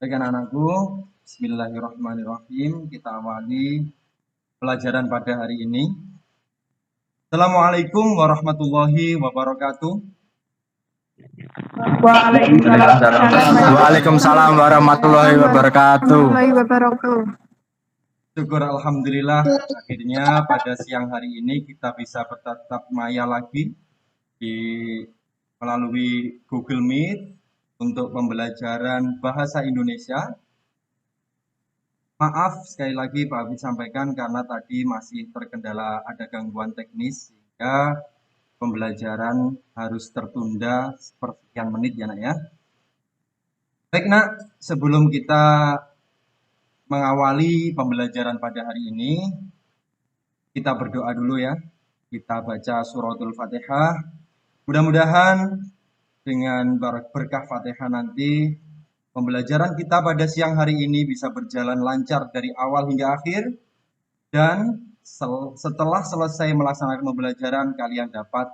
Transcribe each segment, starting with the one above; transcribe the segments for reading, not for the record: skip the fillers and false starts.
Baik anak-anakku, Bismillahirrahmanirrahim. Kita awali pelajaran pada hari ini. Assalamualaikum warahmatullahi wabarakatuh. Waalaikumsalam warahmatullahi wabarakatuh. Syukur alhamdulillah akhirnya pada siang hari ini kita bisa bertatap maya lagi melalui Google Meet untuk pembelajaran bahasa Indonesia. Maaf sekali lagi Pak Abid sampaikan karena tadi masih terkendala ada gangguan teknis sehingga pembelajaran harus tertunda sepersekian menit ya nak ya. Baik nak, sebelum kita mengawali pembelajaran pada hari ini, kita berdoa dulu ya. Kita baca suratul Fatihah. Mudah-mudahan dengan berkah Fatihah nanti pembelajaran kita pada siang hari ini bisa berjalan lancar dari awal hingga akhir. Dan setelah selesai melaksanakan pembelajaran, kalian dapat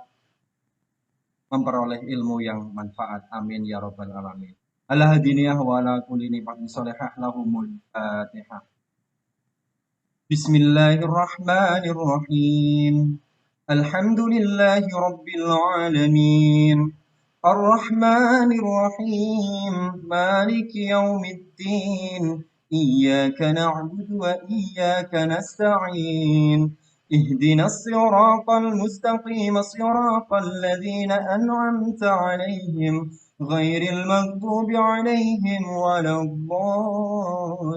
memperoleh ilmu yang manfaat. Amin ya rabbal alamin. Ala hadiniyah wa ala kulli ni'matin sholihah lahumul Fatihah. Bismillahirrahmanirrahim. Alhamdulillahi rabbil alamin. Ar-Rahmanir-Rahim. Maliki yaumiddin. إياك نعبد وإياك نستعين اهدنا الصراط المستقيم صراط الذين أنعمت عليهم غير المغضوب عليهم ولا الضالين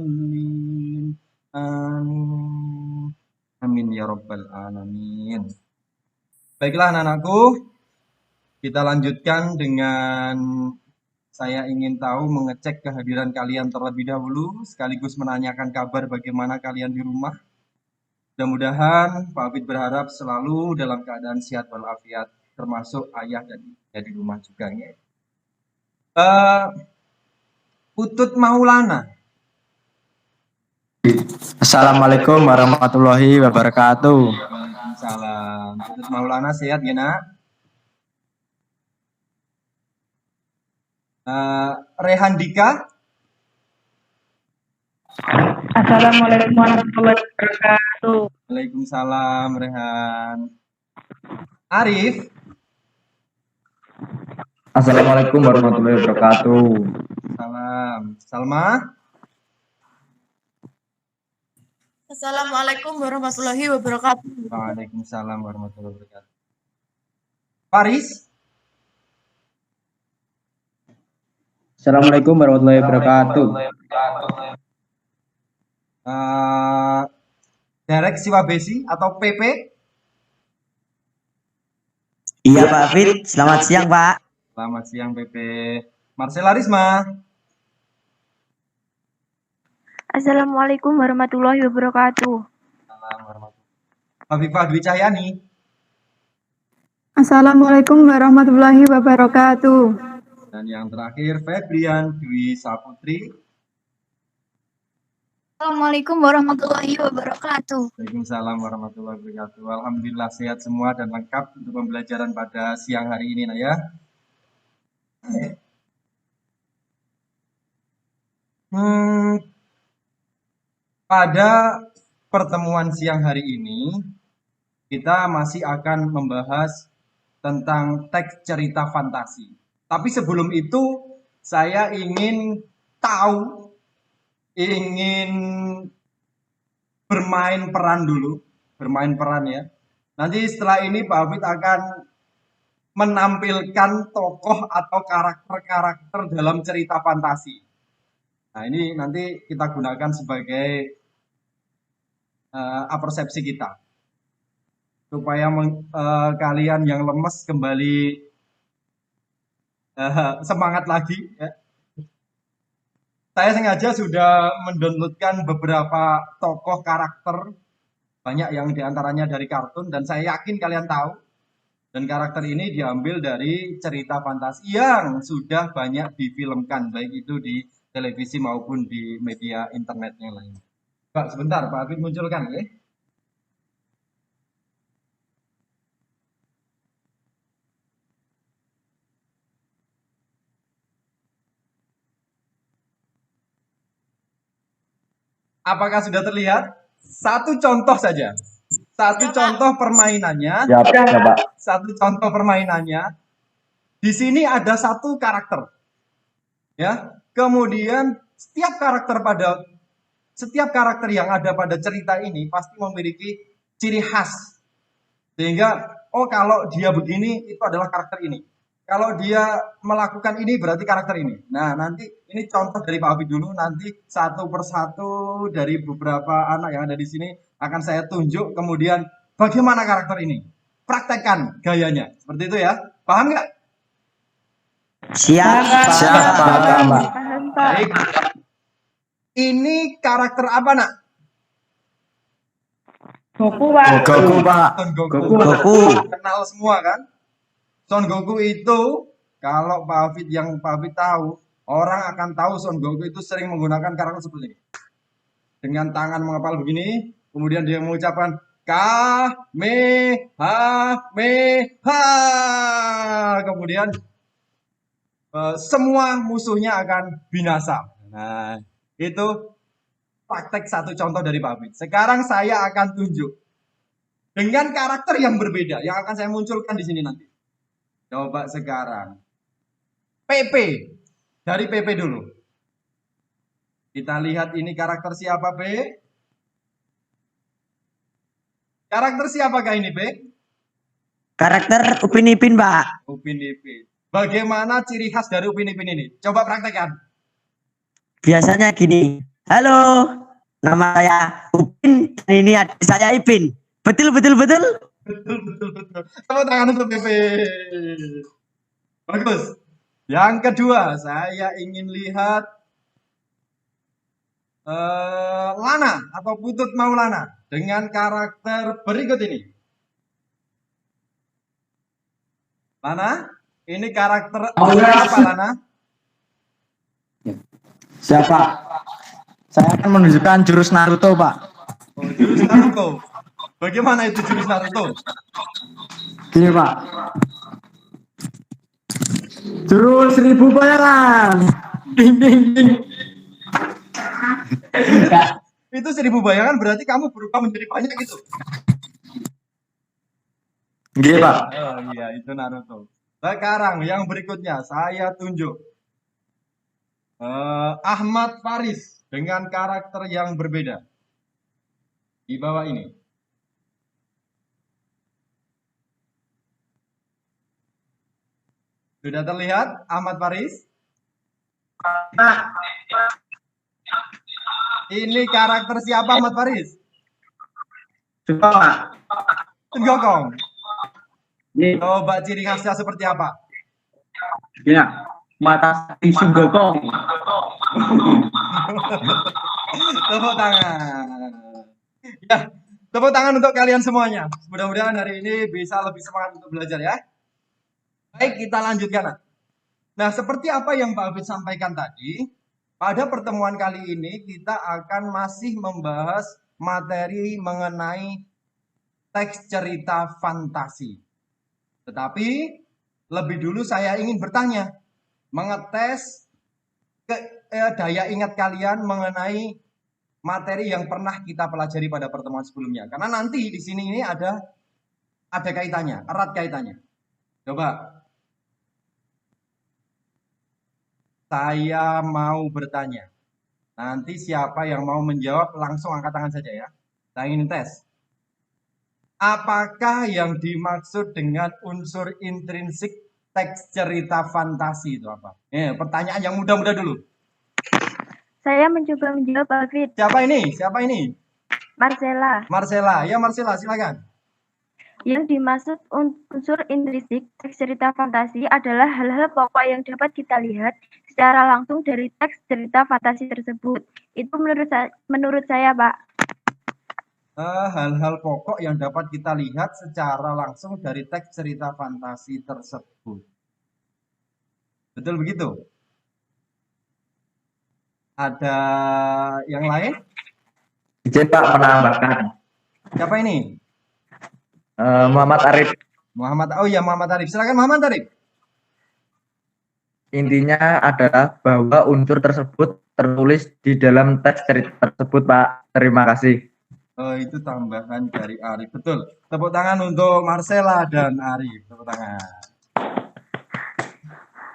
آمين Amin ya rabbal alamin. Baiklah anak-anakku, kita lanjutkan dengan saya ingin tahu mengecek kehadiran kalian terlebih dahulu, sekaligus menanyakan kabar bagaimana kalian di rumah. Mudah-mudahan Pak Abid berharap selalu dalam keadaan sehat walafiat, termasuk ayah dan ibunya di rumah juga. Ya. Putut Maulana. Assalamualaikum warahmatullahi wabarakatuh. Waalaikumsalam. Putut Maulana sehat ya nak? Rehan Dika. Assalamualaikum warahmatullahi wabarakatuh. Waalaikumsalam Rehan. Arif. Assalamualaikum warahmatullahi wabarakatuh. Salam. Salma. Assalamualaikum warahmatullahi wabarakatuh. Waalaikumsalam warahmatullahi wabarakatuh. Faris. Assalamualaikum warahmatullahi wabarakatuh. Derek Siwabesi atau PP. Iya Pak Fit, selamat siang Pak. Selamat siang PP. Marcela Risma. Assalamualaikum warahmatullahi wabarakatuh. Assalamualaikum warahmatullahi wabarakatuh. Habibah Dwi Cahyani. Assalamualaikum warahmatullahi wabarakatuh. Dan yang terakhir Febrian Dwi Saputri. Assalamualaikum warahmatullahi wabarakatuh. Waalaikumsalam warahmatullahi wabarakatuh. Alhamdulillah sehat semua dan lengkap untuk pembelajaran pada siang hari ini nah ya. Pada pertemuan siang hari ini kita masih akan membahas tentang teks cerita fantasi. Tapi sebelum itu saya ingin bermain peran dulu, bermain peran ya. Nanti setelah ini Pak Abid akan menampilkan tokoh atau karakter-karakter dalam cerita fantasi. Nah ini nanti kita gunakan sebagai persepsi kita. Supaya kalian yang lemes kembali semangat lagi ya. Saya sengaja sudah mendownloadkan beberapa tokoh karakter, banyak yang diantaranya dari kartun, dan saya yakin kalian tahu. Dan karakter ini diambil dari cerita fantasi yang sudah banyak difilmkan, baik itu di televisi maupun di media internet yang lain. Pak, sebentar, Pak Afid munculkan ya. Apakah sudah terlihat? Satu contoh saja. Satu contoh permainannya. Siap, siap, Pak. Satu contoh permainannya. Di sini ada satu karakter. Ya. Kemudian setiap karakter yang ada pada cerita ini pasti memiliki ciri khas. Sehingga kalau dia begini itu adalah karakter ini. Kalau dia melakukan ini berarti karakter ini. Nah, nanti ini contoh dari Pak Hafid dulu, nanti satu persatu dari beberapa anak yang ada di sini akan saya tunjuk, kemudian bagaimana karakter ini. Praktekkan gayanya. Seperti itu ya. Paham nggak? Siap, Pak. Siap, Pak. Paham, Pak. Baik. Ini karakter apa, Nak? Goku, Pak. Goku, Pak. Son Goku. Goku. Kenal semua kan? Son Goku itu kalau Pak Hafid tahu, orang akan tahu Son Goku itu sering menggunakan karakter seperti ini. Dengan tangan mengepal begini, kemudian dia mengucapkan Kamehameha. Kemudian semua musuhnya akan binasa. Nah, itu praktek satu contoh dari Pak Hafid. Sekarang saya akan tunjuk dengan karakter yang berbeda yang akan saya munculkan di sini nanti. Coba sekarang PP, dari PP dulu. Kita lihat ini karakter siapa, P? Karakter siapakah ini, P? Karakter Upin Ipin, Pak. Upin Ipin. Bagaimana ciri khas dari Upin Ipin ini? Coba praktekkan. Biasanya gini. Halo, nama saya Upin dan ini adik saya Ipin. Betul, betul, betul. Betul. Tepuk tangan untuk PP. Bagus. Yang kedua, saya ingin lihat Lana atau Putut Maulana dengan karakter berikut ini. Lana, ini karakter apa, Lana? Siapa? Saya akan menunjukkan jurus Naruto, Pak. Oh, jurus Naruto. Bagaimana itu jurus Naruto? Gini, Pak. Jurus 1000 bayangan. Ding, ding, ding. Itu 1000 bayangan berarti kamu berubah menjadi banyak gitu. Gini, Pak. Oh iya, itu Naruto. Sekarang yang berikutnya saya tunjuk Ahmad Faris dengan karakter yang berbeda. Di bawah ini. Sudah terlihat Ahmad Faris? Ini karakter siapa, Ahmad Faris? Sun Gokong. Coba ciri khasnya seperti apa? Ya, mata Sun Gokong. Tepuk tangan. Ya, tepuk tangan untuk kalian semuanya. Mudah-mudahan hari ini bisa lebih semangat untuk belajar ya. Baik, kita lanjutkan. Nah, seperti apa yang Pak Hafid sampaikan tadi, pada pertemuan kali ini kita akan masih membahas materi mengenai teks cerita fantasi. Tetapi lebih dulu saya ingin bertanya, mengetes daya ingat kalian mengenai materi yang pernah kita pelajari pada pertemuan sebelumnya. Karena nanti di sini ini ada kaitannya, erat kaitannya. Coba. Saya mau bertanya. Nanti siapa yang mau menjawab langsung angkat tangan saja ya. Saya ingin tes. Apakah yang dimaksud dengan unsur intrinsik teks cerita fantasi itu apa? Pertanyaan yang mudah-mudah dulu. Saya mencoba menjawab, Pak Hafid. Siapa ini? Siapa ini? Marcella. Marcella. Ya Marcella, silakan. Yang dimaksud unsur intrinsik teks cerita fantasi adalah hal-hal pokok yang dapat kita lihat secara langsung dari teks cerita fantasi tersebut. Itu menurut saya, Pak. Hal-hal pokok yang dapat kita lihat secara langsung dari teks cerita fantasi tersebut. Betul begitu? Ada yang lain? Izin Pak menambahkan. Siapa ini? Muhammad Arif. Muhammad. Oh ya, Muhammad Arif. Silakan Muhammad Arif. Intinya adalah bahwa unsur tersebut tertulis di dalam teks cerita tersebut, Pak. Terima kasih. Oh, itu tambahan dari Arif. Betul. Tepuk tangan untuk Marcella dan Arif. Tepuk tangan.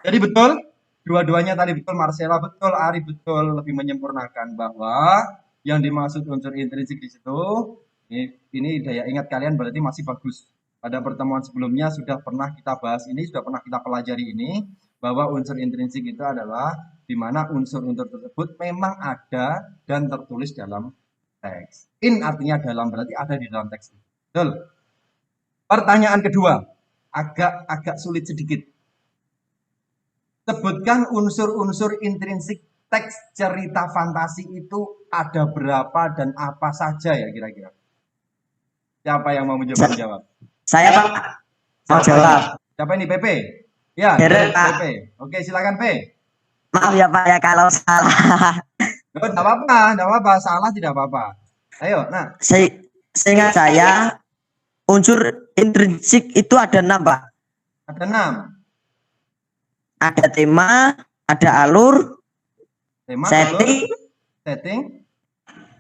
Jadi betul, dua-duanya tadi betul, Marcella betul, Arif betul, lebih menyempurnakan bahwa yang dimaksud unsur intrinsik di situ, ini daya ingat kalian berarti masih bagus. Pada pertemuan sebelumnya sudah pernah kita bahas ini, sudah pernah kita pelajari ini, bahwa unsur intrinsik itu adalah di mana unsur-unsur tersebut memang ada dan tertulis dalam teks. In artinya dalam, berarti ada di dalam teks. Betul. Pertanyaan kedua, agak sulit sedikit. Sebutkan unsur-unsur intrinsik teks cerita fantasi itu ada berapa dan apa saja ya kira-kira? Siapa yang mau menjawab? Saya Pak mau jawab. Siapa ini, PP? Ya, Heret, Pak. PP. Oke, silakan P. Maaf ya Pak ya kalau salah. Oh, tidak apa-apa, salah tidak apa-apa. Ayo, nah. Seingat saya unsur intrinsik itu ada 6 Pak. Ada 6. Ada tema, ada alur, Tema, setting, alur, setting,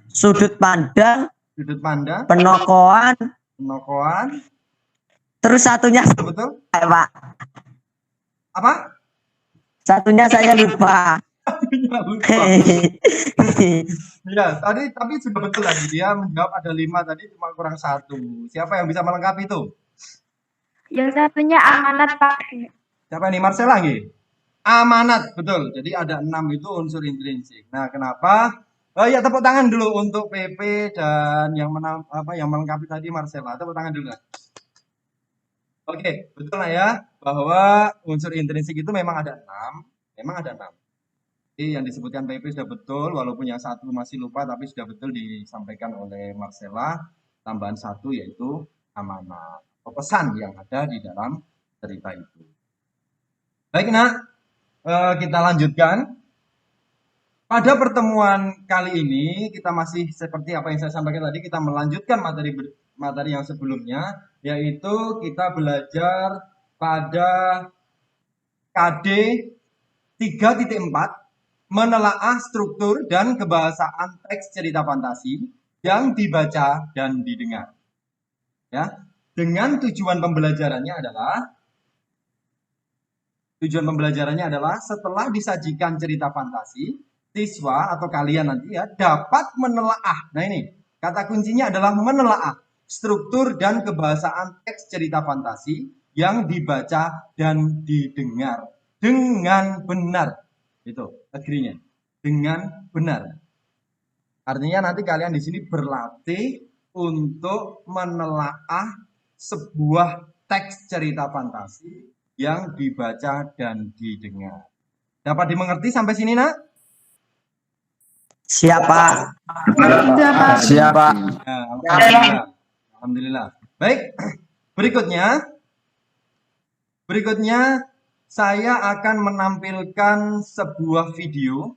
sudut pandang, pandang, penokohan, terus satunya betul? Pak. Apa? Satunya saya lupa. Ya, tapi sudah betul lagi. Dia menjawab ada 5 tadi, cuma kurang 1. Siapa yang bisa melengkapi itu? Yang satunya amanat, Pak. Siapa ini? Marcella nggih? Amanat, betul. Jadi ada 6 itu unsur intrinsik. Nah, kenapa? Ya tepuk tangan dulu untuk PP dan yang melengkapi tadi Marcella. Tepuk tangan dulu. Oke, betul lah ya bahwa unsur intrinsik itu memang ada 6. Memang ada 6. Jadi yang disebutkan PP sudah betul, walaupun yang 1 masih lupa, tapi sudah betul disampaikan oleh Marcella. Tambahan 1 yaitu amanat, atau pesan yang ada di dalam cerita itu. Baik, nak, kita lanjutkan. Pada pertemuan kali ini, kita masih seperti apa yang saya sampaikan tadi, kita melanjutkan materi yang sebelumnya, yaitu kita belajar pada KD 3.4, menelaah struktur dan kebahasaan teks cerita fantasi yang dibaca dan didengar. Ya, dengan tujuan pembelajarannya adalah setelah disajikan cerita fantasi, siswa atau kalian nanti ya dapat menelaah. Nah ini, kata kuncinya adalah menelaah struktur dan kebahasaan teks cerita fantasi yang dibaca dan didengar dengan benar. Itu agree-nya. Dengan benar. Artinya nanti kalian di sini berlatih untuk menelaah sebuah teks cerita fantasi yang dibaca dan didengar. Dapat dimengerti sampai sini, nak? Siapa? Siapa? Ya, alhamdulillah. Alhamdulillah. Baik, berikutnya saya akan menampilkan sebuah video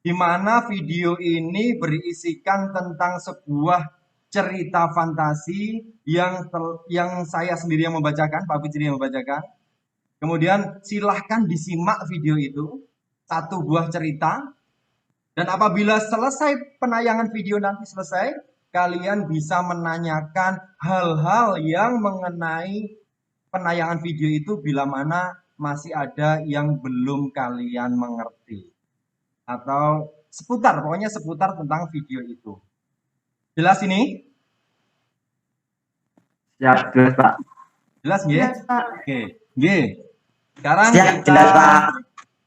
di mana video ini berisikan tentang sebuah cerita fantasi yang saya sendiri yang membacakan, Pak Fitri yang membacakan. Kemudian silahkan disimak video itu, satu buah cerita. Dan apabila selesai penayangan video nanti selesai, kalian bisa menanyakan hal-hal yang mengenai penayangan video itu bila mana masih ada yang belum kalian mengerti. Atau pokoknya seputar tentang video itu. Jelas ini? Siap, jelas Pak. Jelas nggih? Jelas, Pak. Oke, nggih. Sekarang Siap, kita jelas, Pak.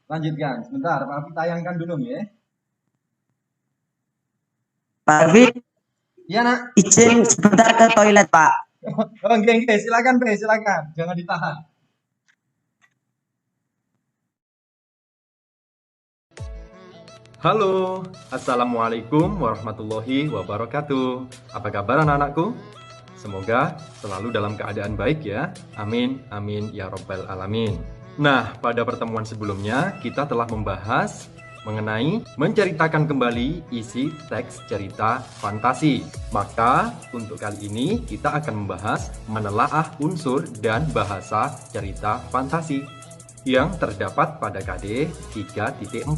lanjutkan. Sebentar, Pak Afi tayangkan dulu ya. Pak Alvin, Iya, nak. izin sebentar ke toilet Pak. Oh, nggih, silakan, Pak, silakan. Jangan ditahan. Halo, assalamualaikum warahmatullahi wabarakatuh. Apa kabar anak-anakku? Semoga selalu dalam keadaan baik ya. Amin, amin ya robbal alamin. Nah, pada pertemuan sebelumnya kita telah membahas mengenai menceritakan kembali isi teks cerita fantasi. Maka untuk kali ini kita akan membahas menelaah unsur dan bahasa cerita fantasi. yang terdapat pada KD 3.4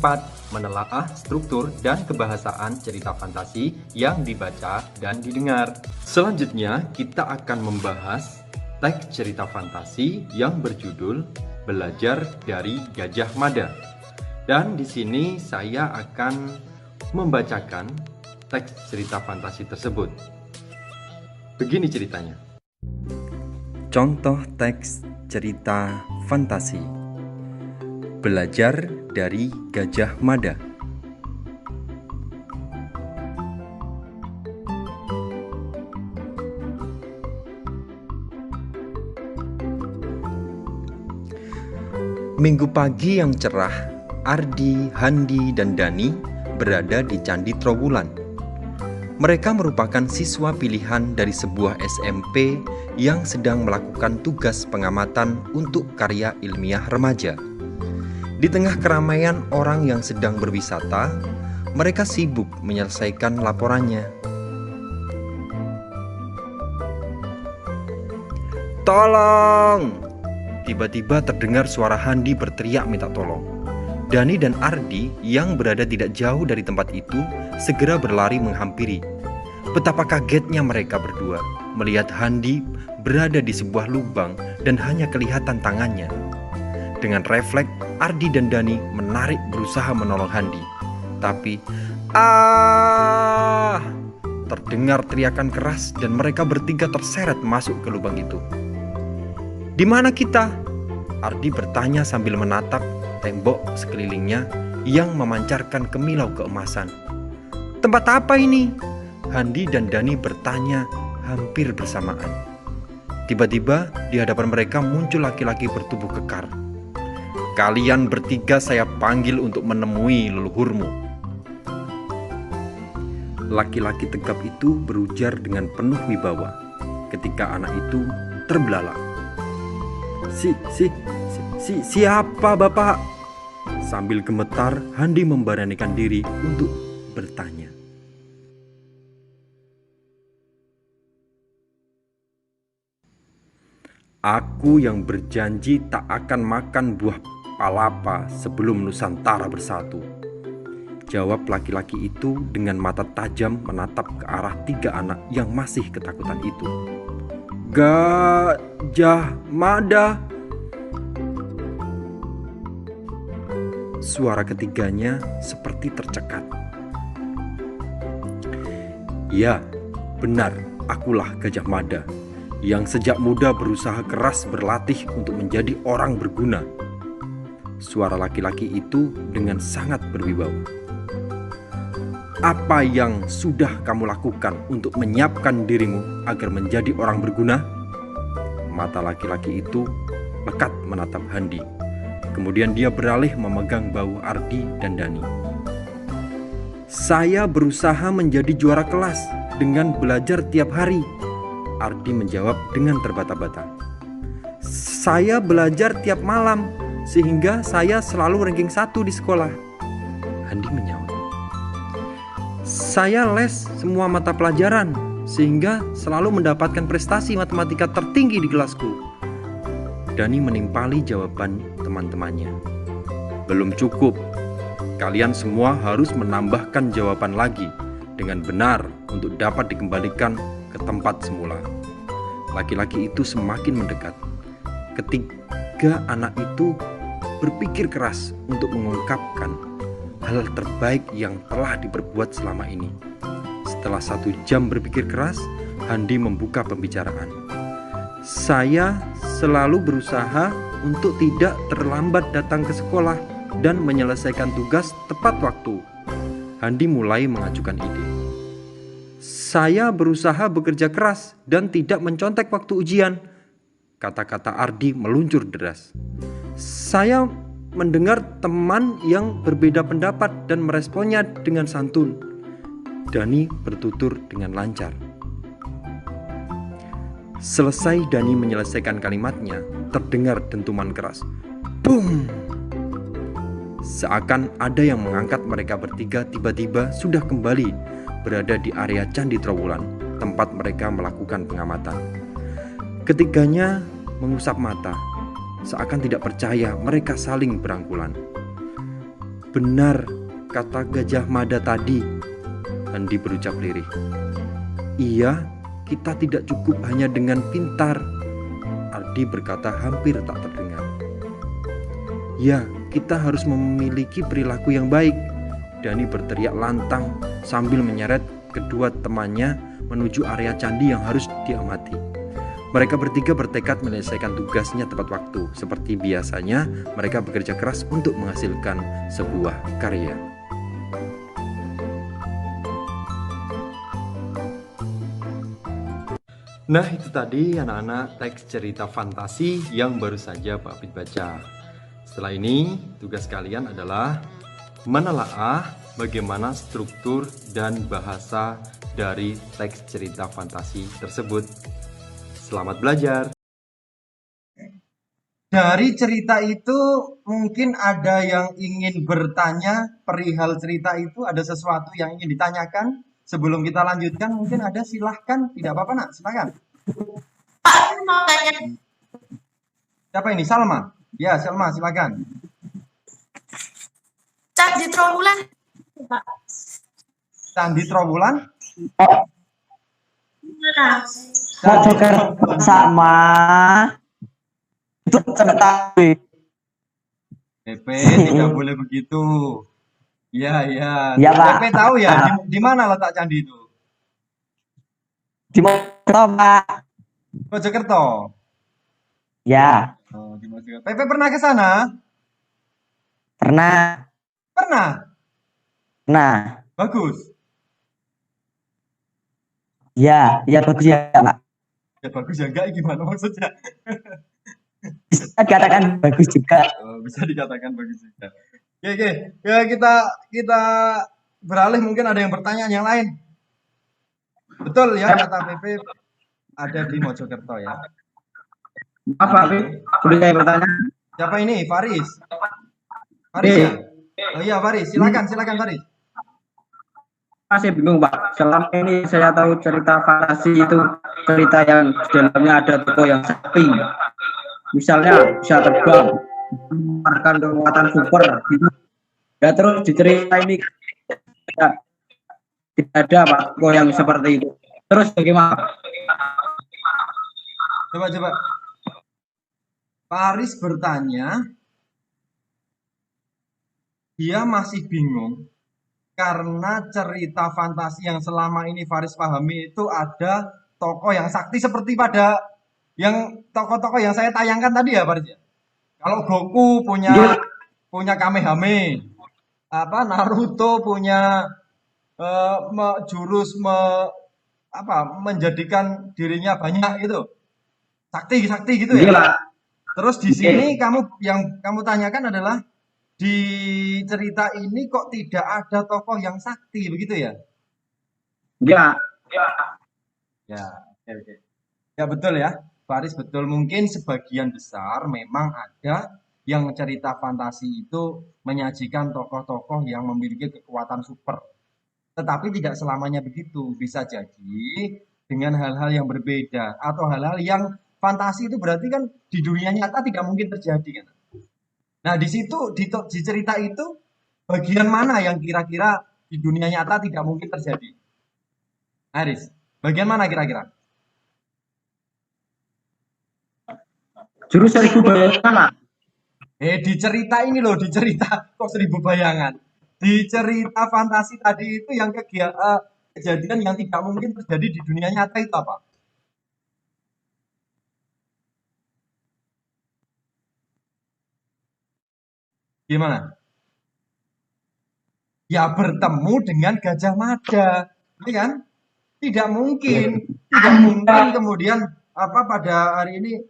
menelaah struktur dan kebahasaan cerita fantasi yang dibaca dan didengar. Selanjutnya kita akan membahas teks cerita fantasi yang berjudul Belajar dari Gajah Mada. Dan di sini saya akan membacakan teks cerita fantasi tersebut. Begini ceritanya. Contoh teks cerita fantasi. Belajar dari Gajah Mada. Minggu pagi yang cerah, Ardi, Handi, dan Dani berada di Candi Trowulan. Mereka merupakan siswa pilihan dari sebuah SMP yang sedang melakukan tugas pengamatan untuk karya ilmiah remaja. Di tengah keramaian orang yang sedang berwisata, mereka sibuk menyelesaikan laporannya. Tolong! Tiba-tiba terdengar suara Handi berteriak minta tolong. Dani dan Ardi yang berada tidak jauh dari tempat itu segera berlari menghampiri. Betapa kagetnya mereka berdua melihat Handi berada di sebuah lubang dan hanya kelihatan tangannya. Dengan refleks, Ardi dan Dani menarik berusaha menolong Handi. Tapi, terdengar teriakan keras dan mereka bertiga terseret masuk ke lubang itu. Di mana kita? Ardi bertanya sambil menatap tembok sekelilingnya yang memancarkan kemilau keemasan. Tempat apa ini? Handi dan Dani bertanya hampir bersamaan. Tiba-tiba di hadapan mereka muncul laki-laki bertubuh kekar. Kalian bertiga saya panggil untuk menemui leluhurmu. Laki-laki tegap itu berujar dengan penuh wibawa ketika anak itu terbelalak. Siapa Bapak? Sambil gemetar, Handi memberanikan diri untuk bertanya. Aku yang berjanji tak akan makan buah palapa sebelum Nusantara bersatu. Jawab laki-laki itu dengan mata tajam menatap ke arah tiga anak yang masih ketakutan itu. Gajah Mada. Suara ketiganya seperti tercekat. Ya, benar, akulah Gajah Mada yang sejak muda berusaha keras berlatih untuk menjadi orang berguna. Suara laki-laki itu dengan sangat berwibawa. Apa yang sudah kamu lakukan untuk menyiapkan dirimu agar menjadi orang berguna? Mata laki-laki itu lekat menatap Handi. Kemudian dia beralih memegang bahu Ardi dan Dani. Saya berusaha menjadi juara kelas dengan belajar tiap hari. Ardi menjawab dengan terbata-bata. Saya belajar tiap malam sehingga saya selalu ranking 1 di sekolah. Handi menjawab. Saya les semua mata pelajaran sehingga selalu mendapatkan prestasi matematika tertinggi di kelasku. Dani menimpali jawaban teman-temannya. Belum cukup. Kalian semua harus menambahkan jawaban lagi dengan benar untuk dapat dikembalikan ke tempat semula. Laki-laki itu semakin mendekat. Ketiga anak itu berpikir keras untuk mengungkapkan hal terbaik yang telah diperbuat selama ini. Setelah 1 jam berpikir keras, Handi membuka pembicaraan. Saya selalu berusaha untuk tidak terlambat datang ke sekolah dan menyelesaikan tugas tepat waktu. Handi mulai mengajukan ide. Saya berusaha bekerja keras dan tidak mencontek waktu ujian. Kata-kata Ardi meluncur deras. Saya mendengar teman yang berbeda pendapat dan meresponnya dengan santun. Dani bertutur dengan lancar. Selesai Dani menyelesaikan kalimatnya, terdengar dentuman keras. Boom! Seakan ada yang mengangkat mereka bertiga tiba-tiba sudah kembali berada di area Candi Trowulan, tempat mereka melakukan pengamatan. Ketiganya mengusap mata. seakan tidak percaya mereka saling berangkulan. Benar kata Gajah Mada tadi, Andi berucap lirih. Iya, kita tidak cukup hanya dengan pintar, Ardi berkata hampir tak terdengar. Ya, kita harus memiliki perilaku yang baik, Dani berteriak lantang sambil menyeret kedua temannya menuju area candi yang harus diamati. Mereka bertiga bertekad menyelesaikan tugasnya tepat waktu. Seperti biasanya, mereka bekerja keras untuk menghasilkan sebuah karya. Nah, itu tadi anak-anak teks cerita fantasi yang baru saja Pak Afid baca. Setelah ini, tugas kalian adalah menelaah bagaimana struktur dan bahasa dari teks cerita fantasi tersebut. Selamat belajar. Dari cerita itu mungkin ada yang ingin bertanya perihal cerita itu, ada sesuatu yang ingin ditanyakan. Sebelum kita lanjutkan, mungkin ada, silahkan. Tidak apa-apa, Nak, silahkan. Mau tanya. Siapa ini? Salma? Ya, Salma, silahkan. Candi Trowulan. Pak. Candi Trowulan? Mojokerto sama itu cerita PP tidak boleh begitu. Iya, iya. Ya, Pak. PP tahu ya di mana letak candi itu? di Mojokerto, Pak. Mojokerto. Ya, Oh, di Mojokerto. PP pernah ke sana? pernah. Pernah. Nah, Bagus. ya bagus ya, Pak. Ya bagus ya enggak, gimana maksudnya? Bisa dikatakan bagus juga. Oh, bisa dikatakan bagus juga. Oke. Ya kita beralih, mungkin ada yang bertanya yang lain. Betul ya kata PP ada di Mojokerto ya. Maaf Pak, boleh saya bertanya? Siapa ini? Faris. Faris ya? Oh iya Faris, silakan Faris. Masih bingung Pak. Selama ini saya tahu cerita fantasi itu cerita yang di dalamnya ada tokoh yang sakti. Misalnya bisa terbang, mengeluarkan kekuatan super gitu. Ya terus di cerita ini tidak ada Pak tokoh yang seperti itu. Terus bagaimana? Coba. Faris bertanya, dia masih bingung karena cerita fantasi yang selama ini Faris pahami itu ada tokoh yang sakti seperti pada yang tokoh-tokoh yang saya tayangkan tadi ya Faris ya. Kalau Goku punya Kamehame, Naruto punya menjadikan dirinya banyak itu. Sakti gitu ya. Gila. Terus di sini yang kamu tanyakan adalah di cerita ini kok tidak ada tokoh yang sakti begitu ya? Ya. Ya, oke. Ya betul ya, Faris betul. Mungkin sebagian besar memang ada yang cerita fantasi itu menyajikan tokoh-tokoh yang memiliki kekuatan super. Tetapi tidak selamanya begitu. Bisa jadi dengan hal-hal yang berbeda atau hal-hal yang fantasi itu berarti kan di dunia nyata tidak mungkin terjadi kan. Nah, di situ di cerita itu bagian mana yang kira-kira di dunia nyata tidak mungkin terjadi? Aris, bagian mana kira-kira? Jurus 1000 bayangan. Di cerita ini loh, di cerita kok 1000 bayangan. Di cerita fantasi tadi itu yang kejadian yang tidak mungkin terjadi di dunia nyata itu apa? Gimana? Ya bertemu dengan Gajah Mada, ini kan? Tidak mungkin kemudian pada hari ini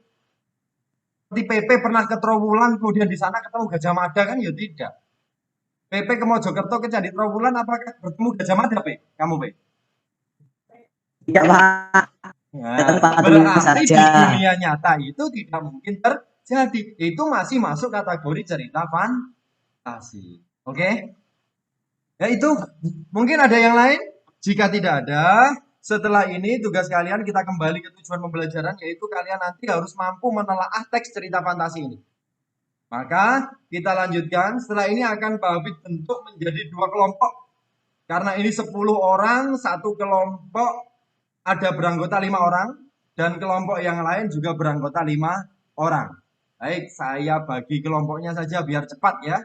seperti PP pernah ke Trowulan kemudian di sana ketemu Gajah Mada kan? Ya tidak. PP ke Mojokerto ke Candi Trowulan apakah bertemu Gajah Mada, P? Kamu, P? Iya, Pak. Nah, berarti di dunia nyata itu tidak mungkin terjadi. Itu masih masuk kategori cerita fantasi. Oke? Ya itu, mungkin ada yang lain? Jika tidak ada, setelah ini tugas kalian kita kembali ke tujuan pembelajaran, yaitu kalian nanti harus mampu menelaah teks cerita fantasi ini. Maka kita lanjutkan, setelah ini akan Pak Hafid bentuk menjadi 2 kelompok. Karena ini 10 orang, satu kelompok ada beranggota 5 orang, dan kelompok yang lain juga beranggota 5 orang. Baik, saya bagi kelompoknya saja biar cepat ya.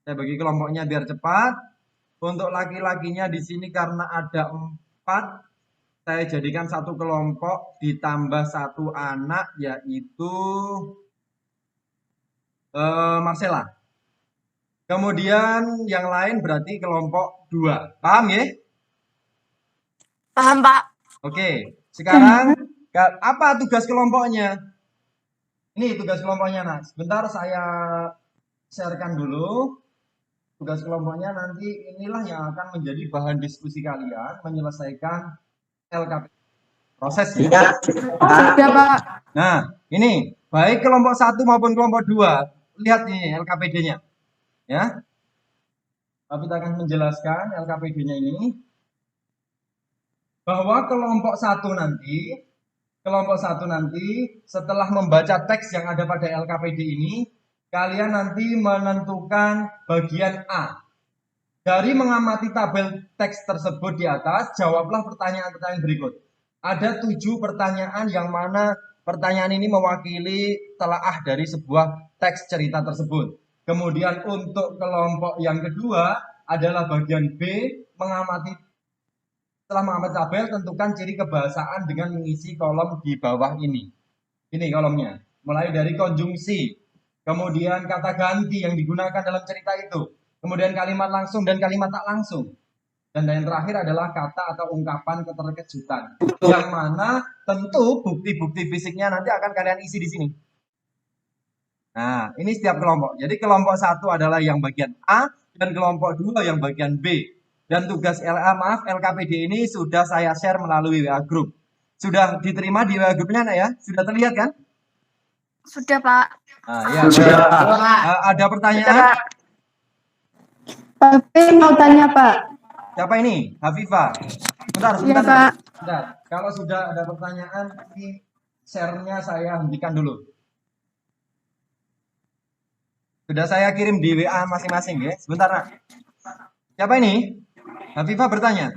Saya bagi kelompoknya biar cepat. Untuk laki-lakinya di sini karena ada 4, saya jadikan satu kelompok ditambah satu anak, yaitu Marcella. Kemudian yang lain berarti kelompok 2. Paham ya? Paham, Pak. Oke, sekarang apa tugas kelompoknya? Ini tugas kelompoknya, nah. Sebentar saya sharekan dulu. Tugas kelompoknya nanti inilah yang akan menjadi bahan diskusi kalian menyelesaikan LKP. Proses ya. Sudah, Pak. Nah, ini baik kelompok 1 maupun kelompok 2. Lihat nih LKPD-nya. Ya. Tapi kita akan menjelaskan LKPD-nya ini. Bahwa kelompok 1 nanti setelah membaca teks yang ada pada LKPD ini, kalian nanti menentukan bagian A. Dari mengamati tabel teks tersebut di atas, jawablah pertanyaan-pertanyaan berikut. Ada 7 pertanyaan yang mana pertanyaan ini mewakili telaah dari sebuah teks cerita tersebut. Kemudian untuk kelompok yang kedua adalah bagian B, setelah mengamati tabel, tentukan ciri kebahasaan dengan mengisi kolom di bawah ini. Ini kolomnya, mulai dari konjungsi, kemudian kata ganti yang digunakan dalam cerita itu, kemudian kalimat langsung dan kalimat tak langsung. Dan yang terakhir adalah kata atau ungkapan keterkejutan. Yang mana tentu bukti-bukti fisiknya nanti akan kalian isi di sini. Nah, ini setiap kelompok. Jadi kelompok 1 adalah yang bagian A dan kelompok 2 yang bagian B. Dan tugas LKPD ini sudah saya share melalui WA Group. Sudah diterima di WA Groupnya, Nak ya? Sudah terlihat kan? Sudah, Pak. Nah, ya, ada pertanyaan? Tapi mau tanya, Pak. Siapa ini? Hafifah. Sebentar. Iya, Pak. Sebentar. Kalau sudah ada pertanyaan, ini share-nya saya hentikan dulu. Sudah saya kirim di WA masing-masing ya. Sebentar, Nak. Siapa ini? Hafifah bertanya.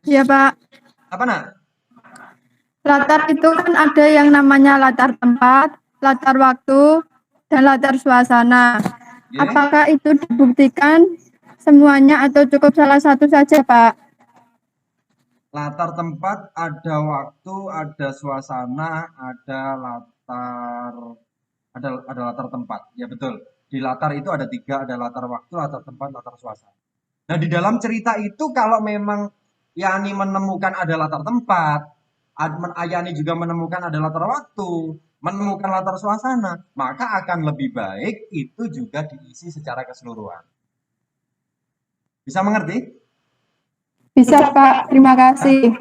Iya, Pak. Apa, Nak? Latar itu kan ada yang namanya latar tempat, latar waktu, dan latar suasana. Ya. Apakah itu dibuktikan semuanya atau cukup salah satu saja, Pak? Latar tempat, ada waktu, ada suasana, ada latar tempat. Ya betul. Di latar itu ada 3, ada latar waktu, latar tempat, latar suasana. Nah, di dalam cerita itu kalau memang Yani menemukan ada latar tempat, Yani juga menemukan ada latar waktu, menemukan latar suasana, maka akan lebih baik itu juga diisi secara keseluruhan. Bisa mengerti? Bisa, Pak. Terima kasih.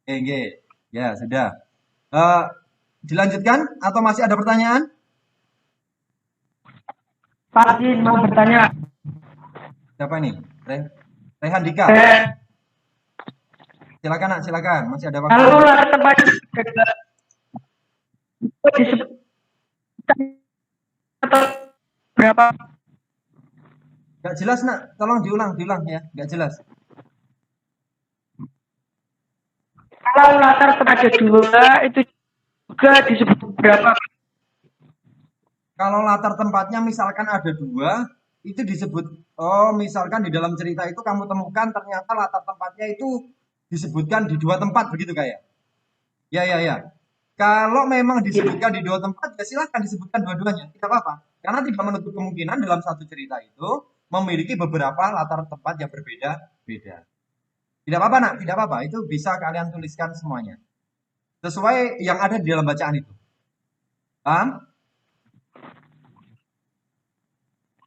Oke, ya sudah. Dilanjutkan atau masih ada pertanyaan? Pak Jin mau bertanya. Siapa ini? Rehan Dika. Silakan, Nak, silakan. Masih ada waktu. Kalau latar tempat disebut atau berapa? Gak jelas, Nak. Tolong diulang ya. Gak jelas. Kalau latar tempat ada 2 itu juga disebut berapa? Kalau latar tempatnya misalkan ada 2, itu disebut, misalkan di dalam cerita itu kamu temukan ternyata latar tempatnya itu disebutkan di 2 tempat, begitu kayak? Ya. Kalau memang disebutkan di 2 tempat, ya silahkan disebutkan dua-duanya, tidak apa-apa. Karena tidak menutup kemungkinan dalam satu cerita itu memiliki beberapa latar tempat yang berbeda-beda. Tidak apa-apa, Nak, tidak apa-apa. Itu bisa kalian tuliskan semuanya. Sesuai yang ada di dalam bacaan itu. Paham?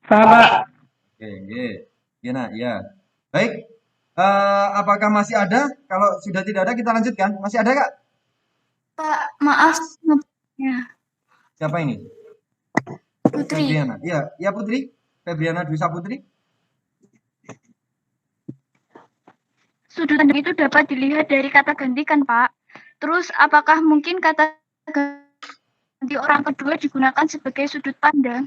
Paham, Pak. Oke. Ya, Nak, ya. Baik. Apakah masih ada? Kalau sudah tidak ada, kita lanjutkan. Masih ada, Kak? Pak, maaf. Ya, Siapa ini? Putri. Febriana. Ya Putri. Febriana Dwi Saputri. sudut pandang itu dapat dilihat dari kata ganti kan, Pak? Terus apakah mungkin kata ganti orang kedua digunakan sebagai sudut pandang?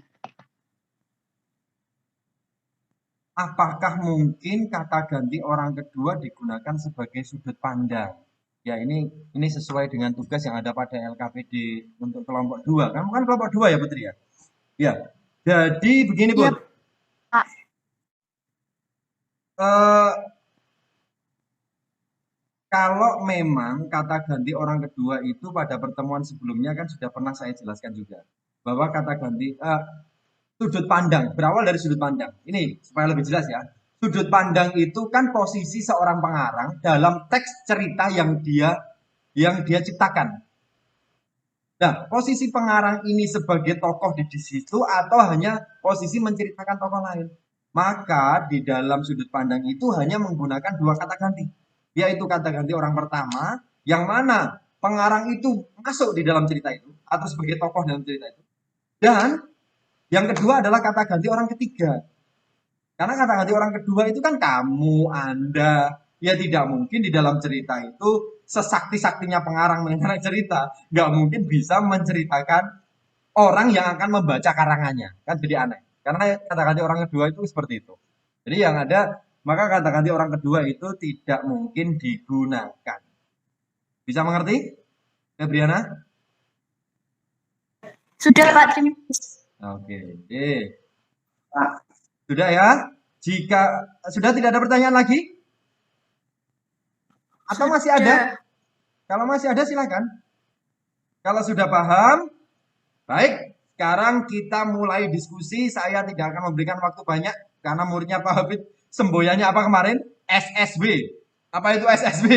Apakah mungkin kata ganti orang kedua digunakan sebagai sudut pandang? Ya, ini sesuai dengan tugas yang ada pada LKPD untuk kelompok 2. Kamu kan kelompok 2 ya, Putri ya? Ya. Jadi begini, Iya, Put. Pak. Kalau memang kata ganti orang kedua itu pada pertemuan sebelumnya kan sudah pernah saya jelaskan juga. Bahwa kata ganti sudut pandang, berawal dari sudut pandang. Ini supaya lebih jelas ya. Sudut pandang itu kan posisi seorang pengarang dalam teks cerita yang dia ciptakan. Nah, posisi pengarang ini sebagai tokoh di situ atau hanya posisi menceritakan tokoh lain. Maka di dalam sudut pandang itu hanya menggunakan dua kata ganti. Yaitu kata ganti orang pertama, yang mana pengarang itu masuk di dalam cerita itu atau sebagai tokoh dalam cerita itu. Dan yang kedua adalah kata ganti orang ketiga. Karena kata ganti orang kedua itu kan kamu, Anda. Ya tidak mungkin di dalam cerita itu sesakti-saktinya pengarang mengenai cerita. Nggak mungkin bisa menceritakan orang yang akan membaca karangannya. Kan jadi aneh. Karena kata ganti orang kedua itu seperti itu. Jadi yang ada, maka kata ganti orang kedua itu tidak mungkin digunakan. Bisa mengerti, Febriana? Sudah, Pak. Terima kasih. Oke. Sudah ya? Jika sudah tidak ada pertanyaan lagi? Atau masih ada? Kalau masih ada silakan. Kalau sudah paham, baik. Sekarang kita mulai diskusi. Saya tidak akan memberikan waktu banyak karena muridnya Pak Habib semboyannya apa kemarin? SSB. Apa itu SSB?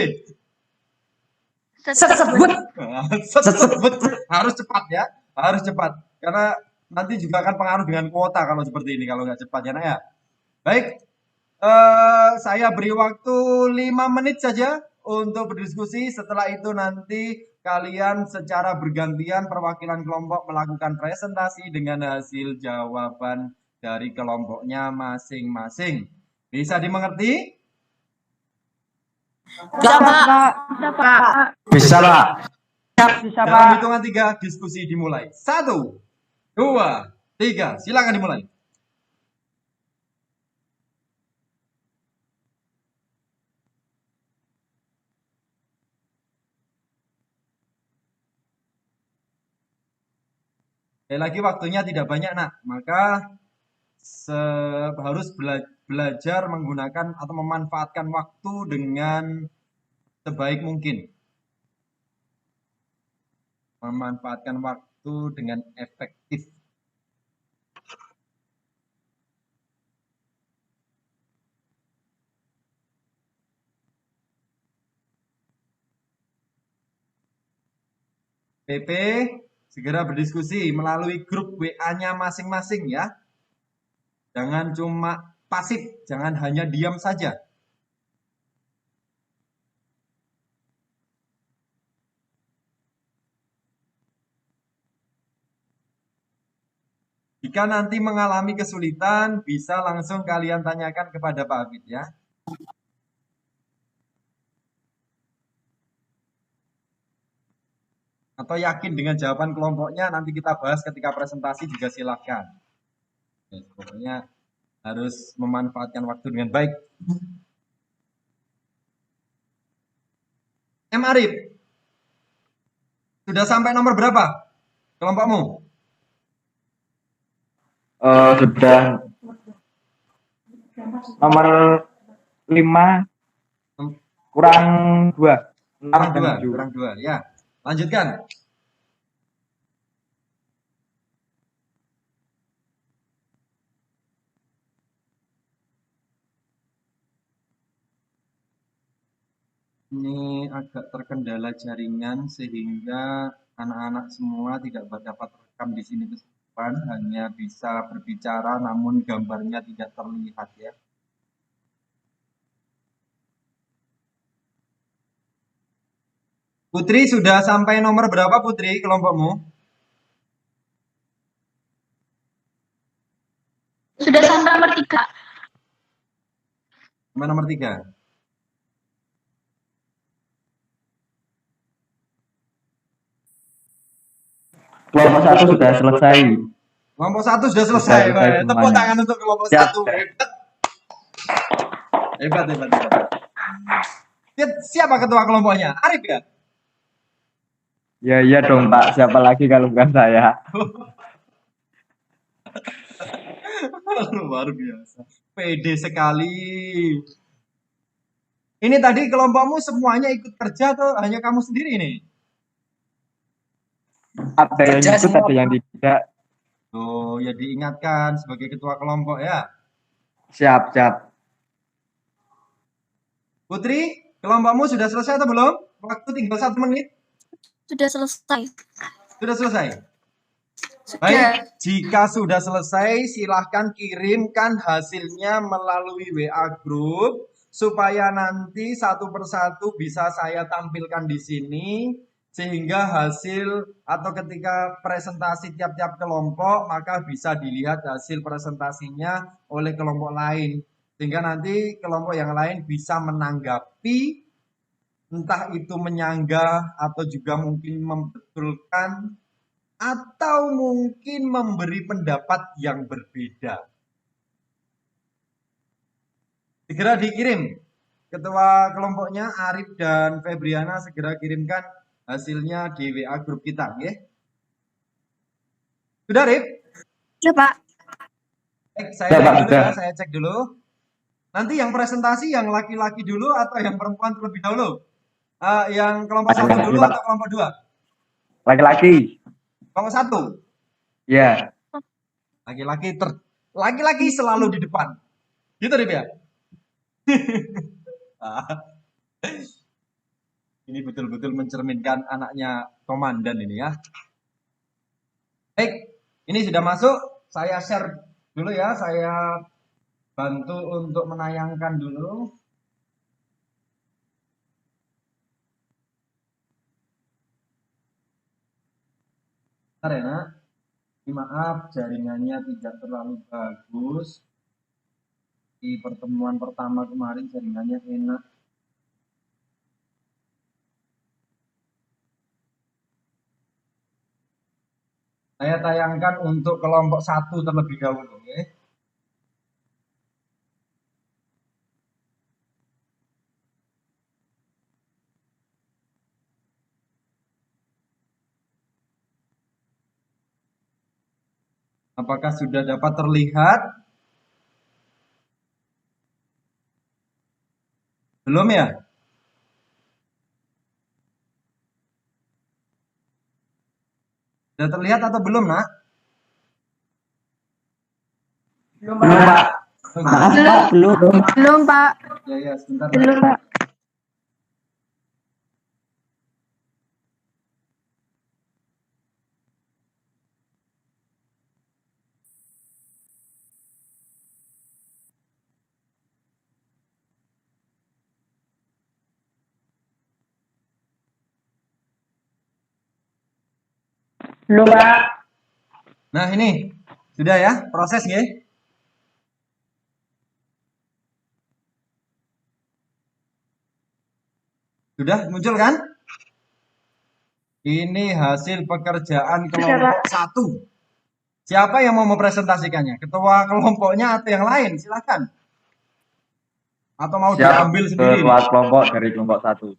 Tersebut. Harus cepat ya, harus cepat. Karena nanti juga akan pengaruh dengan kuota kalau seperti ini, kalau nggak cepat ya, nak ya. Baik, saya beri waktu 5 menit saja untuk berdiskusi. Setelah itu nanti kalian secara bergantian perwakilan kelompok melakukan presentasi dengan hasil jawaban dari kelompoknya masing-masing. Bisa dimengerti? Bisa, Pak. Bisa, Pak. Dalam hitungan 3 diskusi dimulai. 1, 2, 3, silakan dimulai. Sekali lagi waktunya tidak banyak, nak. Maka harus belajar menggunakan atau memanfaatkan waktu dengan sebaik mungkin. Memanfaatkan waktu dengan efektif. PP segera berdiskusi melalui grup WA-nya masing-masing ya. Jangan cuma pasif, jangan hanya diam saja. Jika nanti mengalami kesulitan, bisa langsung kalian tanyakan kepada Pak Habib ya. Atau yakin dengan jawaban kelompoknya, nanti kita bahas ketika presentasi juga silahkan. Ya, pokoknya harus memanfaatkan waktu dengan baik. M. Arif, sudah sampai nomor berapa kelompokmu? Sudah nomor 5 kurang 2. Kurang dua, ya. Lanjutkan. Ini agak terkendala jaringan sehingga anak-anak semua tidak dapat rekam di sini ke depan, hanya bisa berbicara namun gambarnya tidak terlihat ya. Putri sudah sampai nomor berapa Putri kelompokmu? Sudah sampai nomor 3. Sampai nomor 3. Kelompok 1 sudah selesai. Kelompok 1 sudah selesai. Sudah selesai Tepuk semuanya. tangan untuk kelompok Siap. 1. Hebat. Siapa ketua kelompoknya? Arif ya? Ya iya dong Pak, siapa lagi kalau bukan saya? Luar biasa. Pede sekali. Ini tadi kelompokmu semuanya ikut kerja atau hanya kamu sendiri nih? Ada yang ikut, ada yang tidak. Oh, ya diingatkan sebagai ketua kelompok ya. Siap. Putri, kelompokmu sudah selesai atau belum? Waktu tinggal 1 menit. Sudah selesai. Sudah selesai? Baik, jika sudah selesai, silahkan kirimkan hasilnya melalui WA Group supaya nanti satu persatu bisa saya tampilkan di sini sehingga hasil atau ketika presentasi tiap-tiap kelompok maka bisa dilihat hasil presentasinya oleh kelompok lain sehingga nanti kelompok yang lain bisa menanggapi entah itu menyanggah atau juga mungkin membetulkan atau mungkin memberi pendapat yang berbeda. Segera dikirim. Ketua kelompoknya Arif dan Febriana segera kirimkan hasilnya di WA grup kita, ya. Sudah, Arif? Ya, Pak. Baik, saya Sudah, Pak, cek dulu sudah. ya, saya cek dulu. Nanti yang presentasi yang laki-laki dulu atau yang perempuan terlebih dahulu? Yang kelompok 1 Laki-laki, dulu Pak. atau kelompok 2? Laki-laki. Kelompok 1. Ya. Laki-laki selalu di depan. Gitu Rip ya? Ini betul-betul mencerminkan anaknya komandan ini ya. Baik, ini sudah masuk. Saya share dulu ya. Saya bantu untuk menayangkan dulu. Bentar ya nak. Maaf jaringannya tidak terlalu bagus. Di pertemuan pertama kemarin jaringannya enak. Saya tayangkan untuk kelompok 1 terlebih dahulu. Ya. Apakah sudah dapat terlihat? Belum ya? Sudah terlihat atau belum, nak? Belum Pak. Maaf Pak, belum. Belum, Pak. Ya, sebentar. Belum, Pak. Belum Pak. Nah, ini sudah ya, proses ya. Sudah muncul kan? Ini hasil pekerjaan kelompok 1. Siapa yang mau mempresentasikannya? Ketua kelompoknya atau yang lain? Silakan. Atau mau diambil sendiri? Ketua kelompok dari kelompok 1.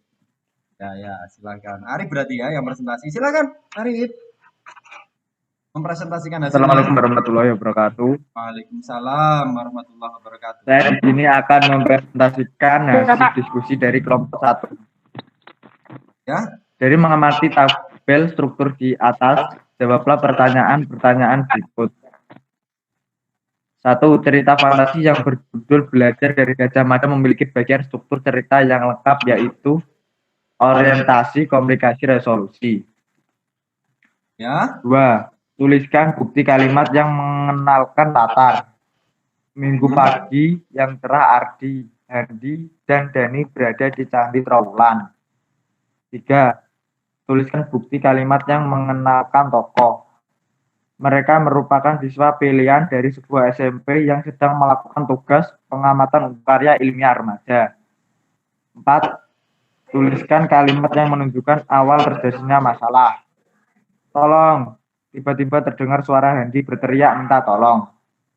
Ya, silakan. Arif berarti ya yang presentasi. Silakan, Arif. Mempresentasikan hasilnya. Assalamualaikum warahmatullahi wabarakatuh. Waalaikumsalam warahmatullahi wabarakatuh. Saya di sini akan mempresentasikan hasil diskusi dari kelompok 1. Ya. Dari mengamati tabel struktur di atas, jawablah pertanyaan-pertanyaan berikut. 1. Cerita fantasi yang berjudul Belajar dari Gajah Mada memiliki bagian struktur cerita yang lengkap, yaitu orientasi, komunikasi, resolusi. Ya. 2. Tuliskan bukti kalimat yang mengenalkan latar. Minggu pagi yang cerah Ardi, Hardi, dan Dani berada di Candi Trowulan. 3. Tuliskan bukti kalimat yang mengenalkan tokoh. Mereka merupakan siswa pilihan dari sebuah SMP yang sedang melakukan tugas pengamatan karya ilmiah remaja. 4. Tuliskan kalimat yang menunjukkan awal terjadinya masalah. Tolong tiba-tiba terdengar suara Hendy berteriak minta tolong.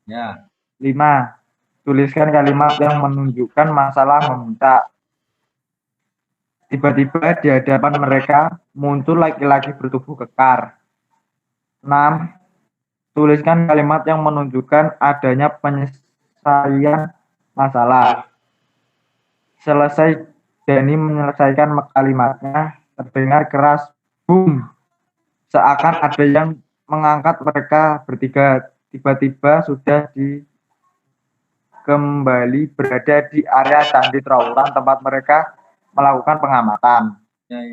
Ya. 5. Tuliskan kalimat yang menunjukkan masalah meminta. Tiba-tiba di hadapan mereka muncul laki-laki bertubuh kekar. 6. Tuliskan kalimat yang menunjukkan adanya penyelesaian masalah. Selesai Denny menyelesaikan kalimatnya, terdengar keras boom. Seakan ada yang mengangkat mereka bertiga. Tiba-tiba sudah kembali berada di area Candi Trowulan tempat mereka melakukan pengamatan. Ya.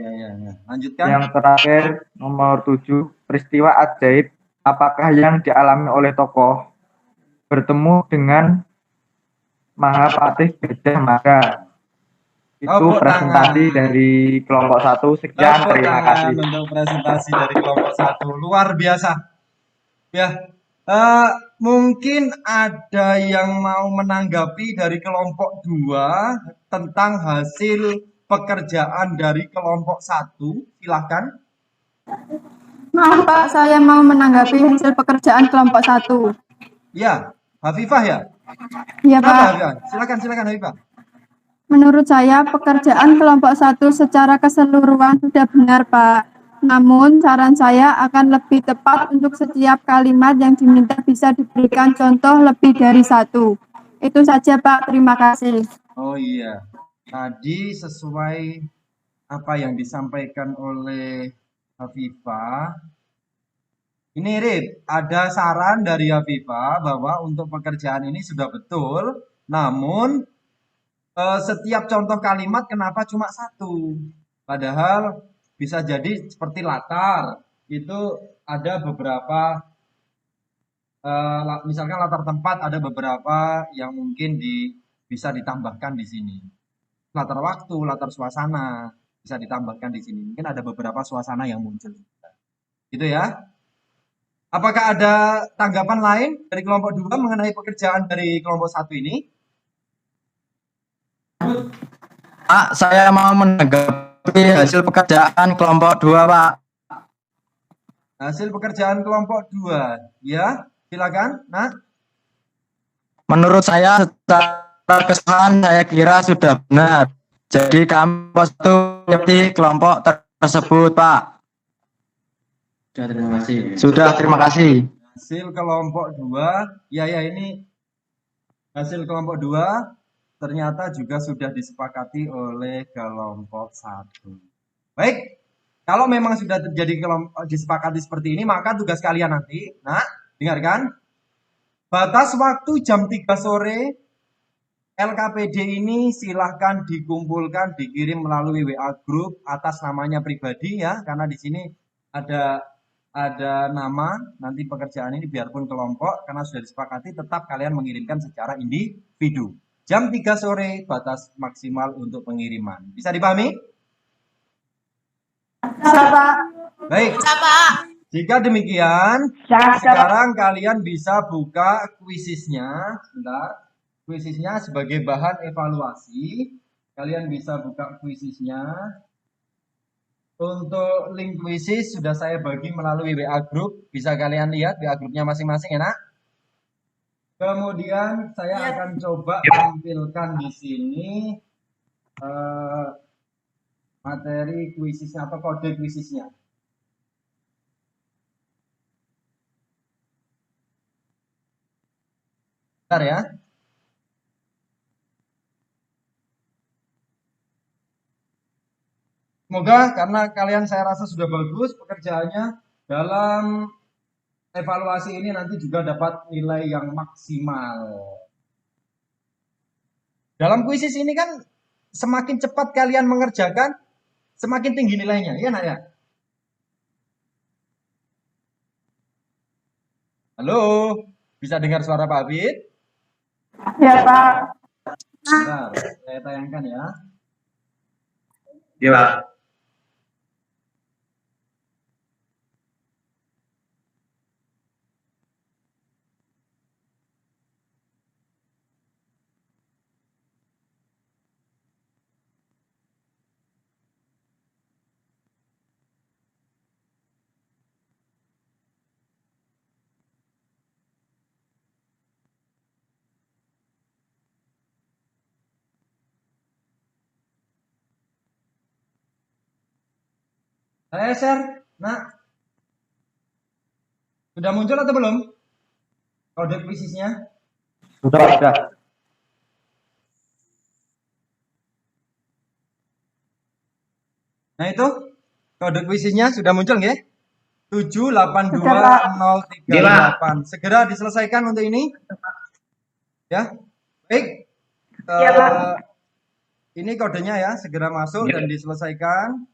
Lanjutkan. Yang terakhir, nomor 7, peristiwa ajaib apakah yang dialami oleh tokoh bertemu dengan Mahapatih Gajah Mada. Itu Tepuk presentasi tangan. dari kelompok 1. Sekian, Tepuk terima tangan kasih. untuk presentasi dari kelompok 1. Luar biasa. Ya. Mungkin ada yang mau menanggapi dari kelompok 2 tentang hasil pekerjaan dari kelompok 1. Silahkan. Maaf Pak, saya mau menanggapi hasil pekerjaan kelompok 1. Ya, Hafifah ya? Iya Apa Pak, Hafifah? Silakan Hafifah. menurut saya pekerjaan kelompok 1 secara keseluruhan sudah benar Pak. Namun saran saya akan lebih tepat untuk setiap kalimat yang diminta bisa diberikan contoh lebih dari 1. Itu saja Pak, terima kasih. Oh iya, tadi sesuai apa yang disampaikan oleh Hafifah. Ini Rip, ada saran dari Hafifah bahwa untuk pekerjaan ini sudah betul, namun setiap contoh kalimat kenapa cuma 1? Padahal bisa jadi seperti latar, itu ada beberapa, misalkan latar tempat ada beberapa yang mungkin bisa ditambahkan di sini. Latar waktu, latar suasana bisa ditambahkan di sini. Mungkin ada beberapa suasana yang muncul. Gitu ya. Apakah ada tanggapan lain dari kelompok 2 mengenai pekerjaan dari kelompok 1 ini? Pak, saya mau menanggapi hasil pekerjaan kelompok 2, Pak. Hasil pekerjaan kelompok 2. Ya, silakan. Nah, Menurut saya secara keseluruhan saya kira sudah benar. Jadi kami satu mengerti kelompok tersebut, Pak. Sudah, terima kasih. hasil kelompok 2, ya ini hasil kelompok 2 ternyata juga sudah disepakati oleh kelompok 1. Baik, kalau memang sudah terjadi disepakati seperti ini, maka tugas kalian nanti, nah, dengarkan. Batas waktu jam 3 sore, LKPD ini silahkan dikumpulkan, dikirim melalui WA group atas namanya pribadi ya, karena di sini ada nama, nanti pekerjaan ini biarpun kelompok, karena sudah disepakati, tetap kalian mengirimkan secara individu. Jam 3 sore batas maksimal untuk pengiriman. Bisa dipahami? Bisa Pak. Baik. Jika demikian, sekarang kalian bisa buka kuisisnya. Sebentar. Kuisisnya sebagai bahan evaluasi. Kalian bisa buka kuisisnya. Untuk link kuisis sudah saya bagi melalui WA group. Bisa kalian lihat WA grupnya masing-masing ya nak? Kemudian saya akan coba tampilkan di sini materi kuisisnya atau kode kuisisnya. Bentar ya. Semoga karena kalian saya rasa sudah bagus pekerjaannya, dalam evaluasi ini nanti juga dapat nilai yang maksimal. Dalam kuisis ini kan semakin cepat kalian mengerjakan, semakin tinggi nilainya, ya nak ya? Halo, bisa dengar suara Pak Abid? Ya Pak. Bentar, saya tayangkan ya. Iya, Pak. Saya share. Nah, sudah muncul atau belum? Kode kuisisnya. Sudah. Nah itu kode kuisisnya sudah muncul nggih? 782.038. Segera diselesaikan untuk ini. Ya. Baik. Ini kodenya ya, segera masuk dan diselesaikan.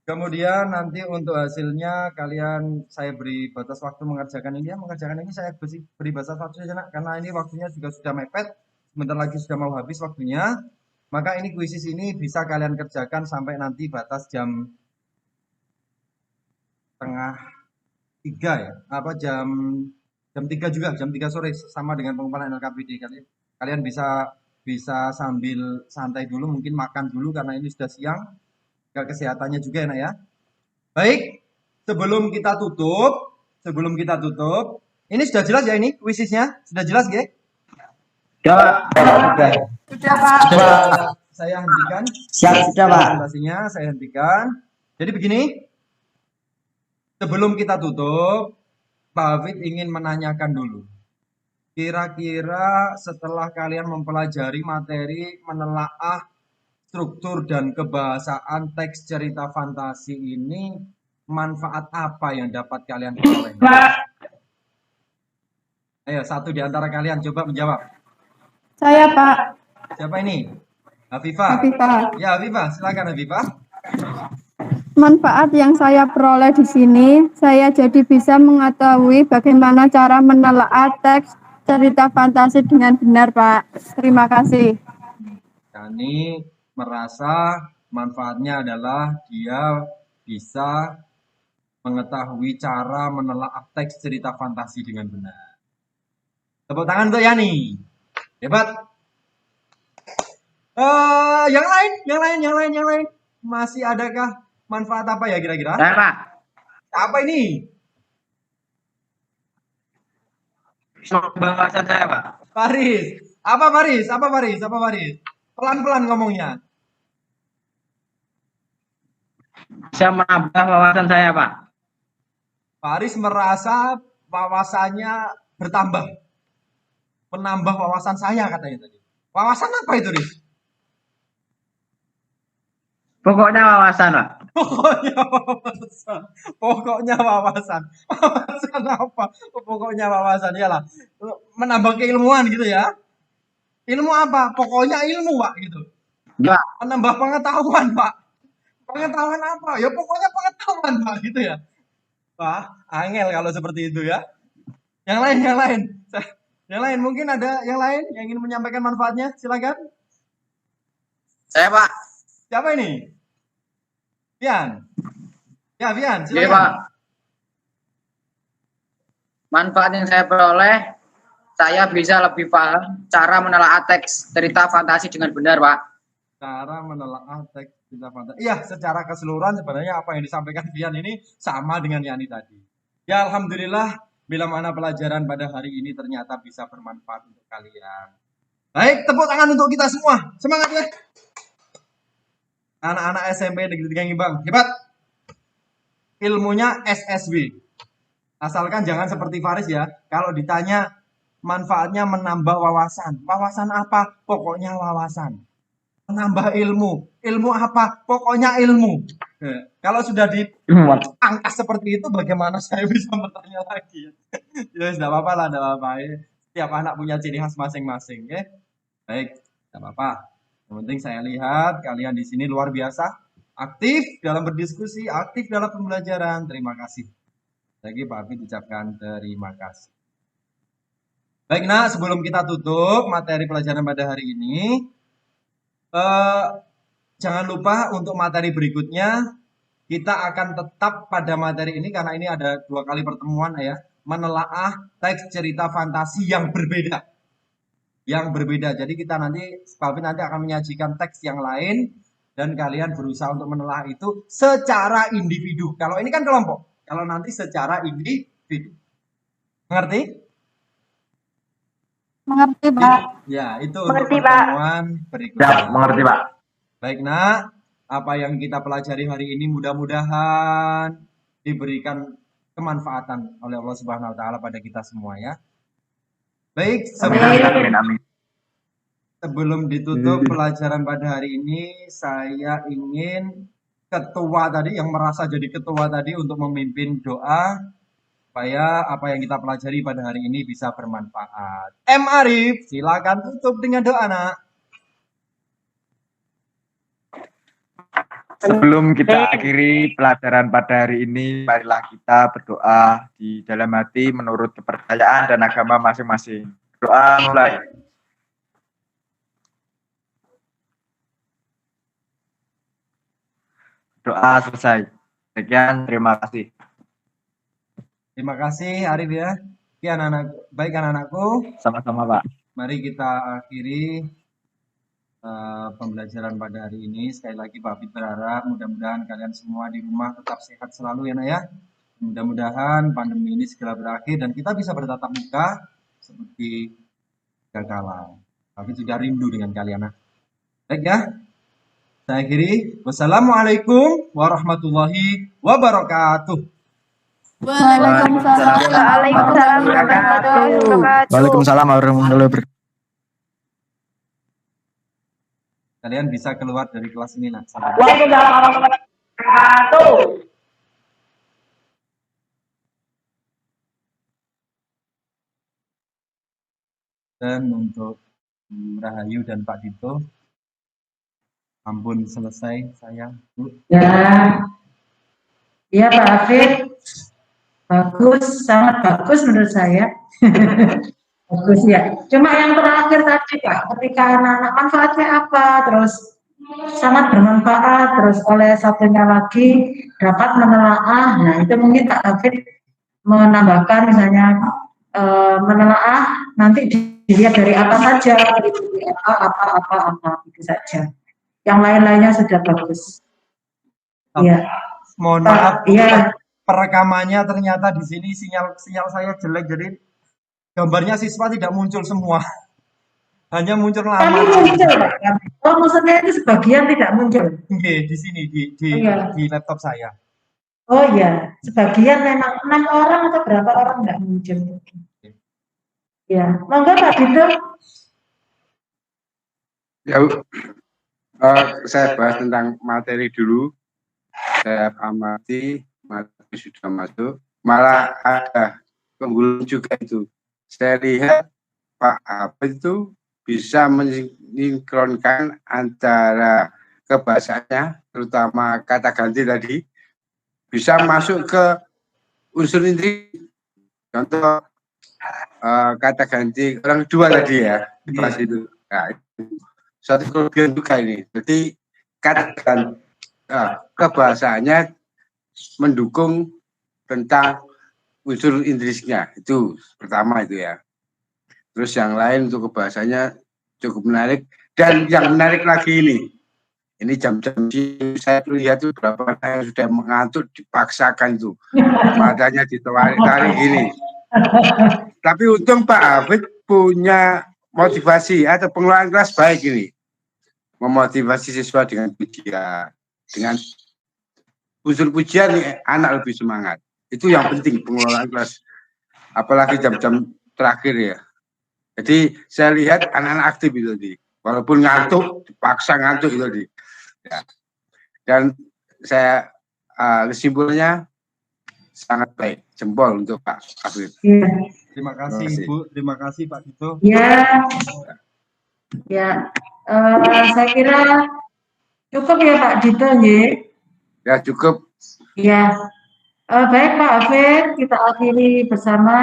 Kemudian nanti untuk hasilnya kalian saya beri batas waktu mengerjakan ini ya. Mengerjakan ini saya beri batas waktu saja nak, karena ini waktunya juga sudah mepet. Sebentar lagi sudah mau habis waktunya. Maka ini kuisis ini bisa kalian kerjakan sampai nanti batas jam setengah 3 ya. Apa jam 3 juga, jam 3 sore sama dengan pengumpulan LKPD kalian bisa sambil santai dulu, mungkin makan dulu karena ini sudah siang. Kesehatannya juga enak ya. Baik, sebelum kita tutup, ini sudah jelas ya ini kuisisnya? Sudah jelas nggih? Sudah, Sudah, Pak. Saya hentikan. Siap, sudah, Pak. Presentasinya saya hentikan. Jadi begini, sebelum kita tutup, Pak Hafid ingin menanyakan dulu. Kira-kira setelah kalian mempelajari materi menelaah struktur dan kebahasaan teks cerita fantasi ini, manfaat apa yang dapat kalian peroleh? Ayo, satu di antara kalian coba menjawab. Saya, Pak. Siapa ini? Hafifah. Ya, Hafifah, silakan Hafifah. Manfaat yang saya peroleh di sini, saya jadi bisa mengetahui bagaimana cara menelaah teks cerita fantasi dengan benar, Pak. Terima kasih. Kani merasa manfaatnya adalah dia bisa mengetahui cara menelaah teks cerita fantasi dengan benar. Tepuk tangan untuk Yani. Hebat. Yang lain. Masih adakah manfaat apa ya kira-kira? Saya, Pak. Apa ini? Pembahasan saya, Pak. Faris. Apa Faris? Pelan-pelan ngomongnya. Bisa menambah wawasan saya, Pak. Faris merasa wawasannya bertambah. Menambah wawasan saya katanya tadi. Wawasan apa itu, Riz? Pokoknya wawasan, Pak. Pokoknya wawasan. Wawasan apa? Pokoknya wawasan. Iyalah. Menambah keilmuan gitu ya. Ilmu apa? Pokoknya ilmu, Pak, gitu. Ya. Menambah pengetahuan, Pak. Pengetahuan apa? Ya pokoknya pengetahuan, Pak, gitu ya. Pak, angel kalau seperti itu ya. Yang lain mungkin ada yang lain yang ingin menyampaikan manfaatnya, silakan. Saya, Pak. Siapa ini? Vian. Ya, Vian, Iya, silakan. Pak. Manfaat yang saya peroleh, saya bisa lebih paham cara menelaah teks cerita fantasi dengan benar, Pak. Cara menelaah teks cerita fantasi. Iya, secara keseluruhan sebenarnya apa yang disampaikan Vian ini sama dengan Yani tadi. Ya, alhamdulillah, bila mana pelajaran pada hari ini ternyata bisa bermanfaat untuk kalian. Baik, tepuk tangan untuk kita semua. Semangat ya. Anak-anak SMP Negeri 3 Ngimbang, hebat. Ilmunya SSW. Asalkan jangan seperti Faris ya. Kalau ditanya manfaatnya menambah wawasan. Wawasan apa? Pokoknya wawasan. Menambah ilmu. Ilmu apa? Pokoknya ilmu. Kalau sudah diangkat seperti itu, bagaimana saya bisa bertanya lagi? Ya, tidak apa-apa lah, tidak apa-apa. Setiap anak punya ciri khas masing-masing. Ya. Baik, tidak apa-apa. Yang penting saya lihat kalian di sini luar biasa. Aktif dalam berdiskusi, aktif dalam pembelajaran. Terima kasih. Lagi Pak Hafid ucapkan terima kasih. Baik, nah sebelum kita tutup materi pelajaran pada hari ini, jangan lupa untuk materi berikutnya kita akan tetap pada materi ini karena ini ada 2 kali pertemuan ya, menelaah teks cerita fantasi yang berbeda. Jadi kita nanti Pak Hafid nanti akan menyajikan teks yang lain dan kalian berusaha untuk menelaah itu secara individu. Kalau ini kan kelompok. Kalau nanti secara individu. Mengerti? Mengerti, Pak. Ya, itu Mengerti, untuk pertemuan berikutnya. Siap, mengerti, Pak. Baik, Nak. apa yang kita pelajari hari ini mudah-mudahan diberikan kemanfaatan oleh Allah Subhanahu wa taala pada kita semua ya. Baik, sebelum ditutup pelajaran pada hari ini, saya ingin ketua tadi yang merasa jadi ketua tadi untuk memimpin doa supaya apa yang kita pelajari pada hari ini bisa bermanfaat. M. Arif, silakan tutup dengan doa, nak. Sebelum kita akhiri pelajaran pada hari ini, marilah kita berdoa di dalam hati menurut kepercayaan dan agama masing-masing. Doa mulai. Doa selesai. Sekian, terima kasih. Terima kasih Arif ya. Oke anak-anak, baik anak-anakku. Sama-sama, Pak. Mari kita akhiri pembelajaran pada hari ini. Sekali lagi Pak Hafid berharap mudah-mudahan kalian semua di rumah tetap sehat selalu ya nak ya. Mudah-mudahan pandemi ini segera berakhir dan kita bisa bertatap muka seperti kala. Hafid sudah rindu dengan kalian. Baik ya. Saya akhiri. Wassalamualaikum warahmatullahi wabarakatuh. Waalaikumsalam. Waalaikumsalam warahmatullahi wabarakatuh. Waalaikumsalam warahmatullahi wabarakatuh. Kalian bisa keluar dari kelas ini nak. Waalaikumsalam warahmatullahi wabarakatuh. Dan untuk Rahayu dan Pak Dito, ampun selesai saya, Bu. Ya, iya Pak Hafid, bagus, sangat bagus menurut saya. Bagus ya. Cuma yang terakhir tadi Pak, ketika anak-anak manfaatnya apa, terus sangat bermanfaat, terus oleh satunya lagi dapat menelaah. Nah itu mungkin Pak Hafid menambahkan misalnya menelaah nanti dilihat dari apa saja, apa itu saja. Yang lain-lainnya sudah bagus. Iya. Mohon maaf, iya. Perekamannya ternyata di sini sinyal saya jelek, jadi gambarnya siswa tidak muncul semua, hanya muncul lama. Kami muncul, oh maksudnya itu sebagian tidak muncul. Oke, di sini di laptop saya. Oh iya, sebagian memang 6 orang atau berapa orang nggak muncul. Ya, monggo Pak Dito. Ya, saya bahas tentang materi dulu. Saya amati materi sudah masuk, malah ada penggulung juga itu. Saya lihat Pak Hafid itu bisa mensinkronkan antara kebahasanya, terutama kata ganti tadi, bisa masuk ke unsur inti. Contoh kata ganti orang kedua tadi ya, di kelas itu. Nah, suatu kelebihan juga ini. Jadi kata kebahasaannya mendukung tentang unsur intrinsiknya, itu pertama itu ya. Terus yang lain untuk kebahasanya cukup menarik, dan yang menarik lagi ini jam-jam saya lihat tuh beberapa yang sudah mengantuk dipaksakan tuh matanya ditarik-tarik gini. Tapi untung Pak Hafid punya motivasi atau pengelolaan kelas baik ini, memotivasi siswa dengan pujian, dengan unsur pujian anak lebih semangat. Itu yang penting pengelolaan kelas, apalagi jam-jam terakhir ya. Jadi saya lihat anak-anak aktif itu tadi, walaupun ngantuk, dipaksa ngantuk itu tadi. Ya. Dan saya kesimpulannya sangat baik, jempol untuk Pak Hafid. Ya. Terima kasih Bu, terima kasih Pak Dito. Ya, saya kira cukup ya Pak Dito ya. Cukup. Ya, baik Pak Hafid, kita akhiri bersama.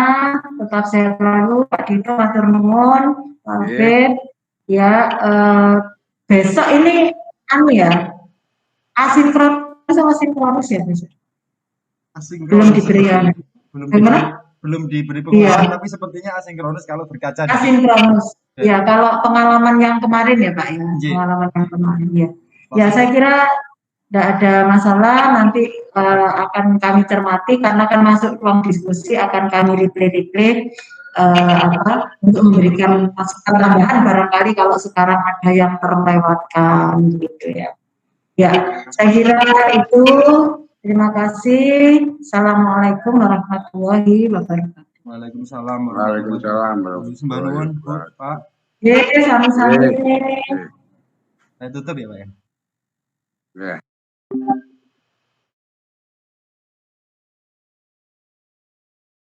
Tetap sehat selalu Pak Dito, matur nuwun Pak Hafid. Ya, besok ini asinkronus sama sinkronus ya besok. Belum diberi belum diberi pengumuman, tapi sepertinya asinkronus kalau berkaca. Asinkronus. Ya, kalau pengalaman yang kemarin ya Pak ya, pengalaman yang kemarin ya. Ya, saya kira tidak ada masalah, nanti akan kami cermati karena akan masuk ruang diskusi, akan kami replay untuk memberikan masukan tambahan barangkali kalau sekarang ada yang terlewatkan gitu ya. Ya, saya kira itu. Terima kasih. Assalamualaikum warahmatullahi wabarakatuh. Waalaikumsalam Waalaikumsalam warahmatullahi wabarakatuh. Mbak Nuwun, Bu, Pak. Ya, sami-sami. Saya tutup ya, Pak ya. Ya.